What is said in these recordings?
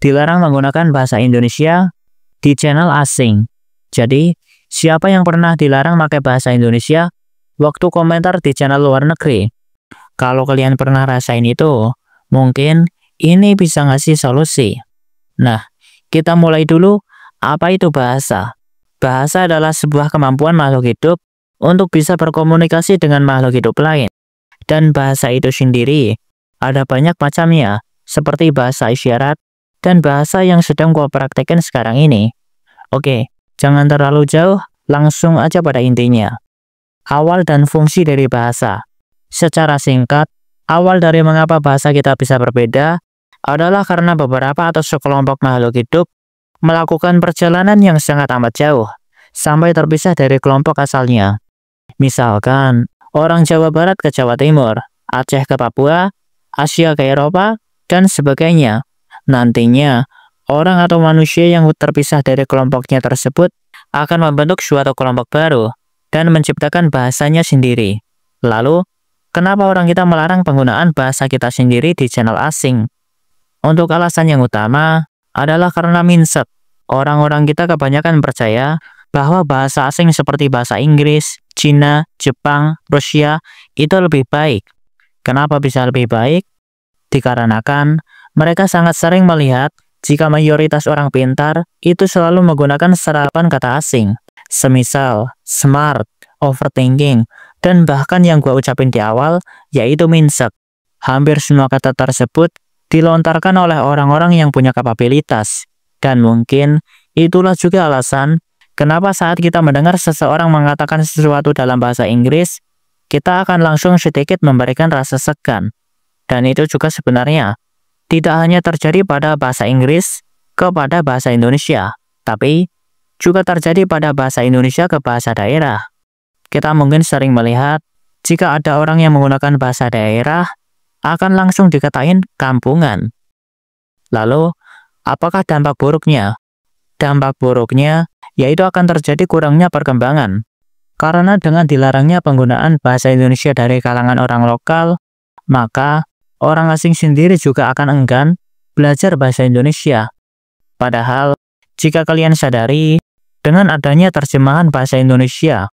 dilarang menggunakan bahasa Indonesia di channel asing. Jadi, siapa yang pernah dilarang pakai bahasa Indonesia waktu komentar di channel luar negeri? Kalau kalian pernah rasain itu, mungkin ini bisa ngasih solusi. Nah, kita mulai dulu. Apa itu bahasa? Bahasa adalah sebuah kemampuan makhluk hidup untuk bisa berkomunikasi dengan makhluk hidup lain. Dan bahasa itu sendiri ada banyak macamnya, seperti bahasa isyarat dan bahasa yang sedang gua praktekkan sekarang ini. Oke, jangan terlalu jauh, langsung aja pada intinya. Awal dan fungsi dari bahasa. Secara singkat, awal dari mengapa bahasa kita bisa berbeda adalah karena beberapa atau sekelompok makhluk hidup melakukan perjalanan yang sangat amat jauh sampai terpisah dari kelompok asalnya. Misalkan, orang Jawa Barat ke Jawa Timur, Aceh ke Papua, Asia ke Eropa, dan sebagainya. Nantinya, orang atau manusia yang terpisah dari kelompoknya tersebut akan membentuk suatu kelompok baru dan menciptakan bahasanya sendiri. Lalu, kenapa orang kita melarang penggunaan bahasa kita sendiri di channel asing? Untuk alasan yang utama adalah karena mindset. Orang-orang kita kebanyakan percaya bahwa bahasa asing seperti bahasa Inggris, Cina, Jepang, Rusia itu lebih baik. Kenapa bisa lebih baik? Dikarenakan mereka sangat sering melihat jika mayoritas orang pintar itu selalu menggunakan serapan kata asing. Semisal, smart, overthinking, dan bahkan yang gua ucapin di awal, yaitu mindset. Hampir semua kata tersebut dilontarkan oleh orang-orang yang punya kapabilitas. Dan mungkin itulah juga alasan kenapa saat kita mendengar seseorang mengatakan sesuatu dalam bahasa Inggris, kita akan langsung sedikit memberikan rasa segan. Dan itu juga sebenarnya tidak hanya terjadi pada bahasa Inggris kepada bahasa Indonesia, tapi juga terjadi pada bahasa Indonesia ke bahasa daerah. Kita mungkin sering melihat jika ada orang yang menggunakan bahasa daerah, akan langsung dikatain kampungan. Lalu, apakah dampak buruknya? Dampak buruknya yaitu akan terjadi kurangnya perkembangan. Karena dengan dilarangnya penggunaan bahasa Indonesia dari kalangan orang lokal, maka orang asing sendiri juga akan enggan belajar bahasa Indonesia. Padahal, jika kalian sadari, dengan adanya terjemahan bahasa Indonesia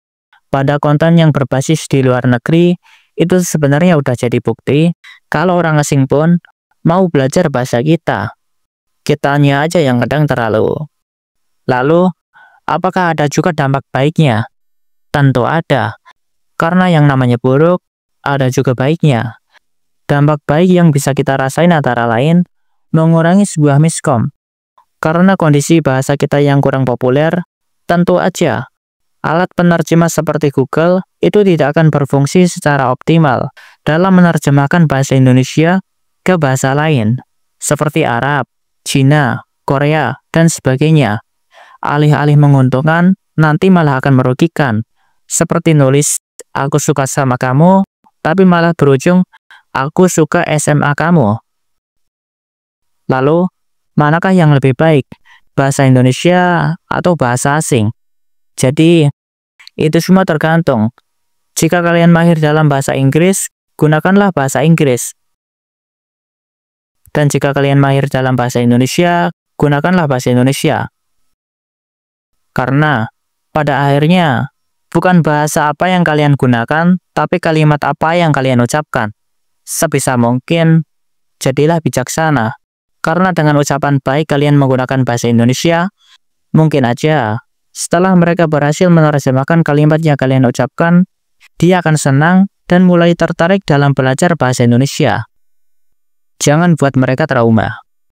pada konten yang berbasis di luar negeri, itu sebenarnya udah jadi bukti kalau orang asing pun mau belajar bahasa kita. Kitanya aja yang kadang terlalu. Lalu, apakah ada juga dampak baiknya? Tentu ada. Karena yang namanya buruk, ada juga baiknya. Dampak baik yang bisa kita rasain antara lain, mengurangi sebuah miskom. Karena kondisi bahasa kita yang kurang populer, tentu aja, alat penerjemah seperti Google itu tidak akan berfungsi secara optimal dalam menerjemahkan bahasa Indonesia ke bahasa lain, seperti Arab, Cina, Korea, dan sebagainya. Alih-alih menguntungkan, nanti malah akan merugikan. Seperti nulis, aku suka sama kamu, tapi malah berujung, aku suka SMA kamu. Lalu, manakah yang lebih baik? Bahasa Indonesia atau bahasa asing? Jadi, itu semua tergantung. Jika kalian mahir dalam bahasa Inggris, gunakanlah bahasa Inggris. Dan jika kalian mahir dalam bahasa Indonesia, gunakanlah bahasa Indonesia. Karena, pada akhirnya, bukan bahasa apa yang kalian gunakan, tapi kalimat apa yang kalian ucapkan. Sebisa mungkin, jadilah bijaksana. Karena dengan ucapan baik kalian menggunakan bahasa Indonesia, mungkin aja, setelah mereka berhasil menerjemahkan kalimat yang kalian ucapkan, dia akan senang dan mulai tertarik dalam belajar bahasa Indonesia. Jangan buat mereka trauma.